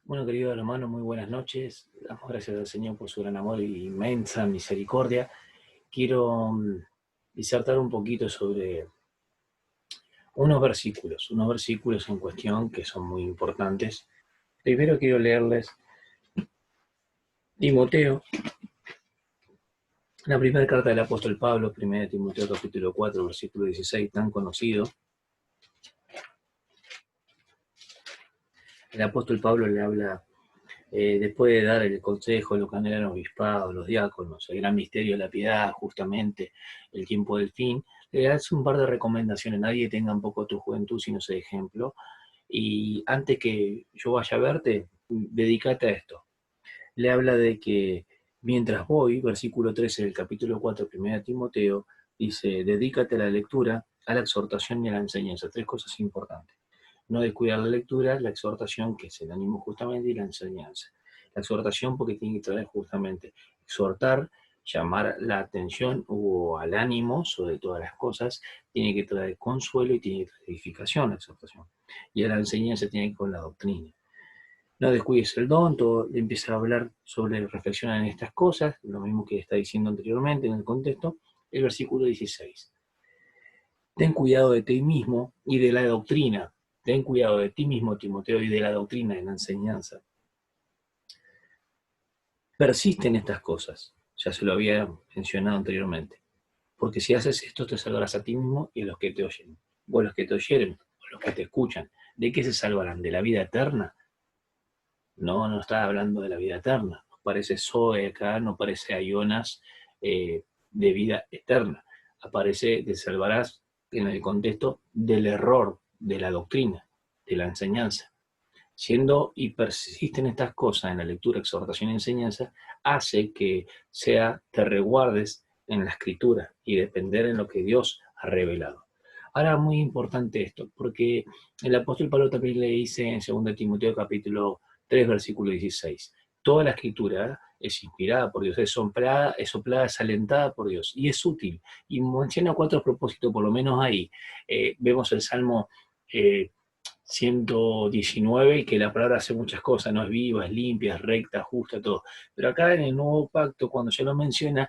Bueno, querido hermano, muy buenas noches. Damos gracias al Señor por su gran amor y inmensa misericordia. Quiero disertar un poquito sobre unos versículos en cuestión que son muy importantes. Primero quiero leerles Timoteo, la primera carta del apóstol Pablo, 1 Timoteo capítulo 4, versículo 16, tan conocido. El apóstol Pablo le habla, después de dar el consejo, lo que anhelan los obispados, los diáconos, el gran misterio de la piedad, justamente el tiempo del fin, le hace un par de recomendaciones. Nadie tenga un poco tu juventud si no sé ejemplo. Y antes que yo vaya a verte, dedícate a esto. Le habla de que mientras voy, versículo 13 del capítulo 4, 1 Timoteo, dice, dedícate a la lectura, a la exhortación y a la enseñanza. Tres cosas importantes. No descuidar la lectura, la exhortación, que es el ánimo justamente, y la enseñanza. La exhortación porque tiene que traer justamente exhortar, llamar la atención o al ánimo sobre todas las cosas, tiene que traer consuelo y tiene que traer edificación la exhortación. Y a la enseñanza tiene que ir con la doctrina. No descuides el don, todo empieza a hablar sobre reflexionar en estas cosas, lo mismo que está diciendo anteriormente en el contexto, el versículo 16. Ten cuidado de ti mismo y de la doctrina. Ten cuidado de ti mismo, Timoteo, y de la doctrina, en la enseñanza. Persiste en estas cosas. Ya se lo había mencionado anteriormente. Porque si haces esto, te salvarás a ti mismo y a los que te oyen. O a los que te oyeren, o a los que te escuchan. ¿De qué se salvarán? ¿De la vida eterna? No, no está hablando de la vida eterna. No parece Zoe acá, no parece a Jonas de vida eterna. Aparece, te salvarás en el contexto del error de la doctrina, de la enseñanza. Siendo y persiste en estas cosas, en la lectura, exhortación y enseñanza, hace que te reguardes en la escritura y depender en lo que Dios ha revelado. Ahora, muy importante esto, porque el apóstol Pablo también le dice en 2 Timoteo capítulo 3, versículo 16, toda la escritura es inspirada por Dios, es soplada, es alentada por Dios y es útil. Y menciona cuatro propósitos, por lo menos ahí. Vemos el Salmo 119, que la palabra hace muchas cosas, no es viva, es limpia, es recta, justa, todo. Pero acá en el nuevo pacto, cuando se lo menciona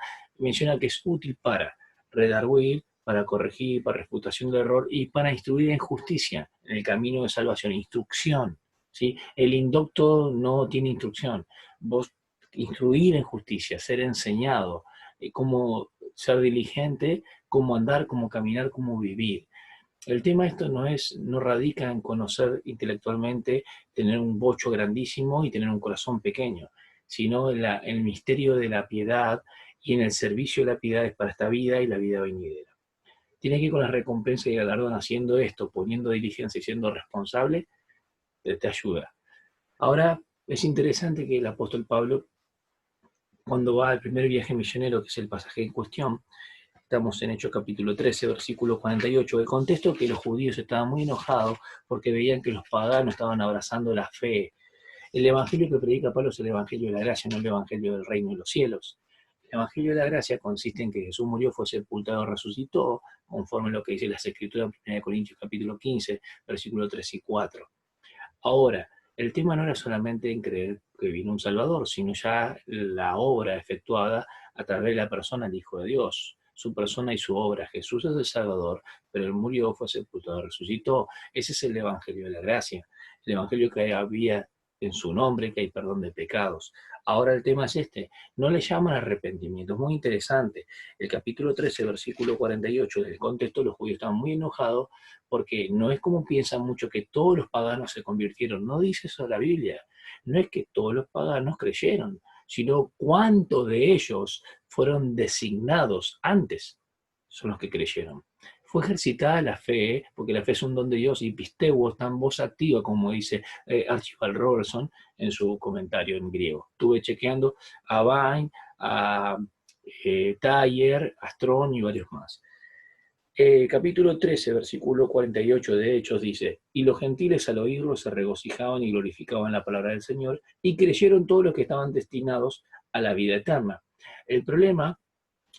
que es útil para redarguir, para corregir, para refutación del error y para instruir en justicia, en el camino de salvación, instrucción. ¿Sí? El indocto no tiene instrucción. Vos instruir en justicia, ser enseñado, cómo ser diligente, cómo andar, cómo caminar, cómo vivir. El tema esto no radica en conocer intelectualmente, tener un bocho grandísimo y tener un corazón pequeño, sino en el misterio de la piedad y en el servicio de la piedad es para esta vida y la vida venidera. Tiene que ir con la recompensa y galardón haciendo esto, poniendo diligencia y siendo responsable, te ayuda. Ahora, es interesante que el apóstol Pablo, cuando va al primer viaje misionero, que es el pasaje en cuestión, estamos en Hechos capítulo 13, versículo 48. El contexto es que los judíos estaban muy enojados porque veían que los paganos estaban abrazando la fe. El evangelio que predica Pablo es el evangelio de la gracia, no el evangelio del reino de los cielos. El evangelio de la gracia consiste en que Jesús murió, fue sepultado, resucitó, conforme a lo que dice las escrituras en 1 Corintios capítulo 15, versículo 3 y 4. Ahora, el tema no era solamente en creer que vino un Salvador, sino ya la obra efectuada a través de la persona del Hijo de Dios, su persona y su obra. Jesús es el Salvador, pero él murió, fue sepultado, resucitó. Ese es el Evangelio de la gracia, el Evangelio que había en su nombre, que hay perdón de pecados. Ahora el tema es este, no le llaman arrepentimiento, es muy interesante. El capítulo 13, versículo 48 del contexto, los judíos estaban muy enojados porque no es como piensan mucho que todos los paganos se convirtieron, no dice eso la Biblia, no es que todos los paganos creyeron, sino cuántos de ellos fueron designados antes, son los que creyeron. Fue ejercitada la fe, porque la fe es un don de Dios, y pisteuo está en voz activa, como dice Archibald Robertson en su comentario en griego. Estuve chequeando a Vine, a Taller, a Strong y varios más. Capítulo 13, versículo 48 de Hechos dice, y los gentiles al oírlo se regocijaban y glorificaban la palabra del Señor, y creyeron todos los que estaban destinados a la vida eterna. El problema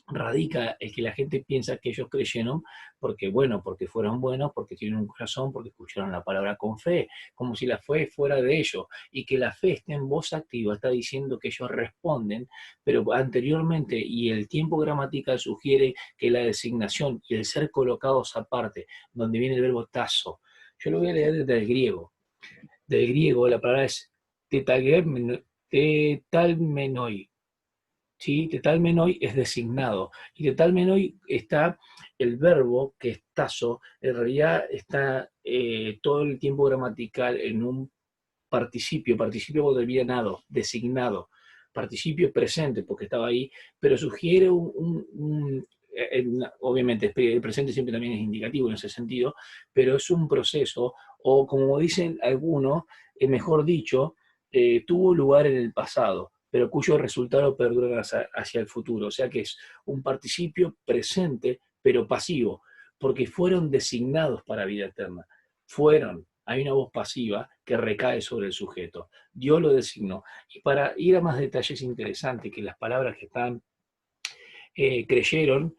radica en que la gente piensa que ellos creyeron porque, bueno, porque fueron buenos, porque tienen un corazón, porque escucharon la palabra con fe, como si la fe fuera de ellos, y que la fe esté en voz activa, está diciendo que ellos responden, pero anteriormente, y el tiempo gramatical sugiere que la designación y el ser colocados aparte, donde viene el verbo tazo, yo lo voy a leer desde el griego. Del griego la palabra es tetalmenoi, ¿sí? Tetalmenoi es designado. Y tetalmenoi está el verbo que es tazo, en realidad está todo el tiempo gramatical en un participio determinado, designado, participio presente, porque estaba ahí, pero sugiere obviamente el presente siempre también es indicativo en ese sentido, pero es un proceso, o como dicen algunos, mejor dicho, tuvo lugar en el pasado, pero cuyo resultado perdura hacia el futuro. O sea que es un participio presente, pero pasivo, porque fueron designados para vida eterna. Fueron. Hay una voz pasiva que recae sobre el sujeto. Dios lo designó. Y para ir a más detalles interesantes, que las palabras que están creyeron,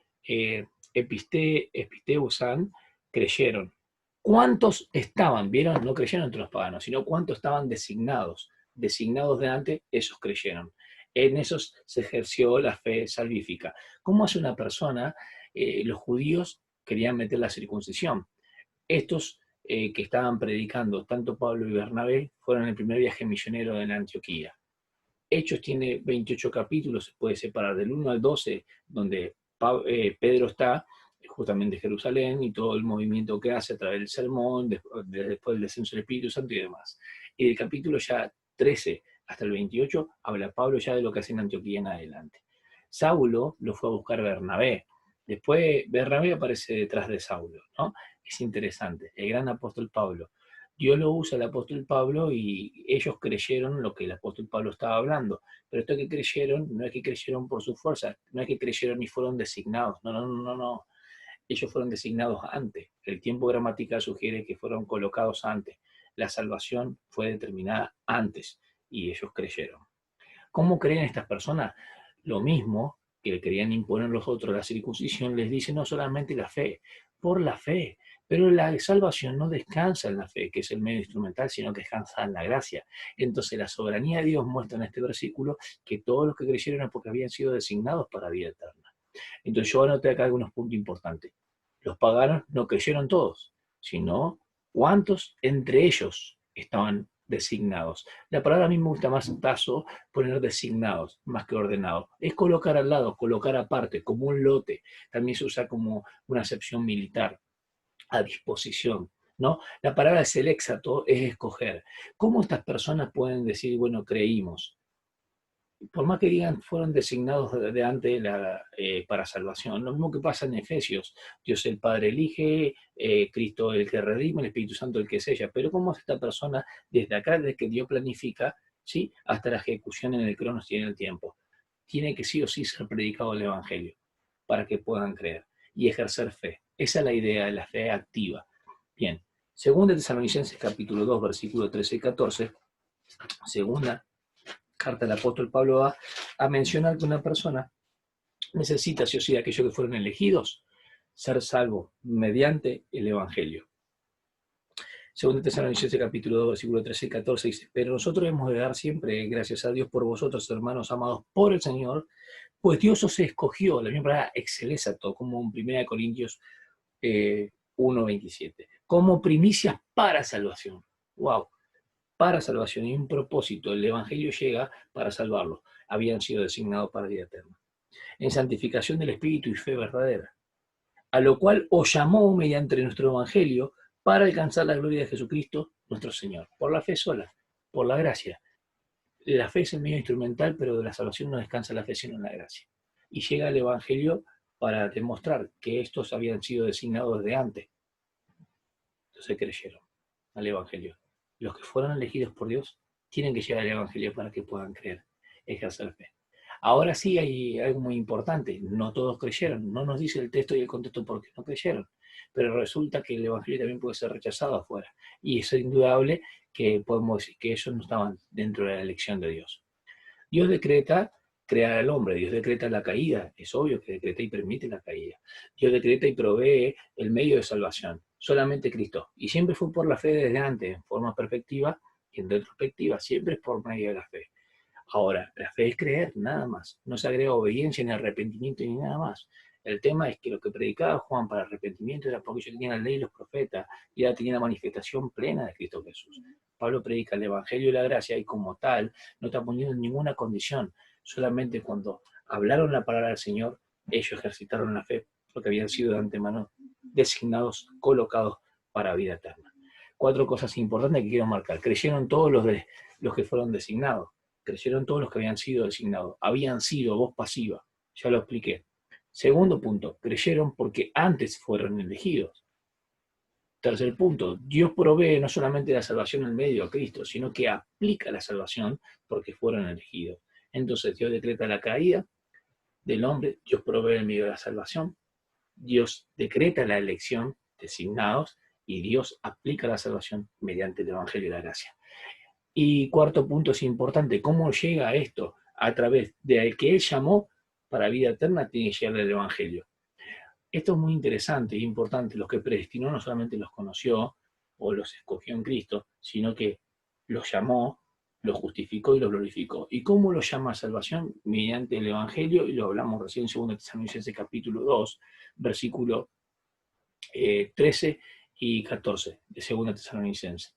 episteusan, creyeron. ¿Cuántos estaban? ¿Vieron? No creyeron entre los paganos, sino cuántos estaban designados. Designados de antes, esos creyeron. En esos se ejerció la fe salvífica. ¿Cómo hace una persona? Los judíos querían meter la circuncisión. Estos que estaban predicando, tanto Pablo y Bernabé, fueron el primer viaje misionero en Antioquía. Hechos tiene 28 capítulos, se puede separar del 1 al 12, donde Pedro está justamente en Jerusalén y todo el movimiento que hace a través del sermón, después del descenso del Espíritu Santo y demás. Y del capítulo ya 13 hasta el 28 habla Pablo ya de lo que hace en Antioquía en adelante. Saulo lo fue a buscar Bernabé. Después Bernabé aparece detrás de Saulo, ¿no? Es interesante, el gran apóstol Pablo. Dios lo usa el apóstol Pablo y ellos creyeron lo que el apóstol Pablo estaba hablando. Pero esto que creyeron no es que creyeron por su fuerza, no es que creyeron y fueron designados. No, no, no, no. Ellos fueron designados antes. El tiempo gramatical sugiere que fueron colocados antes. La salvación fue determinada antes y ellos creyeron. ¿Cómo creen estas personas? Lo mismo que le querían imponer los otros, la circuncisión les dice no solamente la fe, por la fe, pero la salvación no descansa en la fe, que es el medio instrumental, sino que descansa en la gracia. Entonces la soberanía de Dios muestra en este versículo que todos los que creyeron es porque habían sido designados para vida eterna. Entonces yo anoté acá algunos puntos importantes. Los paganos no creyeron todos, sino cuántos entre ellos estaban designados. La palabra a mí me gusta más tazo, poner designados, más que ordenados. Es colocar al lado, colocar aparte, como un lote. También se usa como una acepción militar, a disposición, ¿no? La palabra seléxato es escoger. ¿Cómo estas personas pueden decir, bueno, creímos? Por más que digan, fueron designados de antes para salvación. Lo mismo que pasa en Efesios. Dios el Padre elige, Cristo el que redime, el Espíritu Santo el que sella. Pero ¿cómo es esta persona desde acá, desde que Dios planifica, ¿sí? Hasta la ejecución en el cronos y en el tiempo? Tiene que sí o sí ser predicado el Evangelio para que puedan creer y ejercer fe. Esa es la idea de la fe activa. Bien, segunda Tesalonicenses capítulo 2, versículo 13 y 14, segunda carta del apóstol Pablo va a mencionar que una persona necesita, sí o sí, aquellos que fueron elegidos, ser salvo mediante el Evangelio. Segundo Tesalonicenses capítulo 2, versículo 13 y 14 dice, pero nosotros hemos de dar siempre gracias a Dios por vosotros, hermanos amados por el Señor, pues Dios os escogió, la misma palabra excelsato, como en 1 Corintios 1:27, como primicias para salvación. ¡Wow! Para salvación y un propósito. El Evangelio llega para salvarlos. Habían sido designados para vida eterna. En santificación del Espíritu y fe verdadera. A lo cual os llamó mediante nuestro Evangelio para alcanzar la gloria de Jesucristo, nuestro Señor. Por la fe sola, por la gracia. La fe es el medio instrumental, pero de la salvación no descansa la fe sino en la gracia. Y llega el Evangelio para demostrar que estos habían sido designados desde antes. Entonces creyeron al Evangelio. Los que fueron elegidos por Dios tienen que llegar al Evangelio para que puedan creer, ejercer fe. Ahora sí hay algo muy importante, no todos creyeron, no nos dice el texto y el contexto por qué no creyeron, pero resulta que el Evangelio también puede ser rechazado afuera, y es indudable que podemos decir que ellos no estaban dentro de la elección de Dios. Dios decreta crear al hombre, Dios decreta la caída, es obvio que decreta y permite la caída. Dios decreta y provee el medio de salvación, solamente Cristo. Y siempre fue por la fe desde antes, en forma perfectiva y en retrospectiva, siempre es por medio de la fe. Ahora, la fe es creer, nada más. No se agrega obediencia ni arrepentimiento ni nada más. El tema es que lo que predicaba Juan para arrepentimiento era porque ellos tenían la ley y los profetas y ya tenían la manifestación plena de Cristo Jesús. Pablo predica el Evangelio y la gracia y como tal no está poniendo ninguna condición. Solamente cuando hablaron la palabra del Señor, ellos ejercitaron la fe porque habían sido de antemano designados, colocados para vida eterna. 4 cosas importantes que quiero marcar. Creyeron todos los que fueron designados. Creyeron todos los que habían sido designados. Habían sido, voz pasiva. Ya lo expliqué. Segundo punto, creyeron porque antes fueron elegidos. Tercer punto, Dios provee no solamente la salvación en medio a Cristo, sino que aplica la salvación porque fueron elegidos. Entonces Dios decreta la caída del hombre, Dios provee el medio de la salvación, Dios decreta la elección, designados, y Dios aplica la salvación mediante el Evangelio y la gracia. Y cuarto punto es importante, ¿cómo llega a esto? A través de que Él llamó para vida eterna, tiene que llegar el Evangelio. Esto es muy interesante e importante. Los que predestinó no solamente los conoció o los escogió en Cristo, sino que los llamó, los justificó y los glorificó. ¿Y cómo los llama a salvación? Mediante el Evangelio, y lo hablamos recién en 2 Tesalonicenses capítulo 2, versículo 13 y 14 de 2 Tesalonicenses.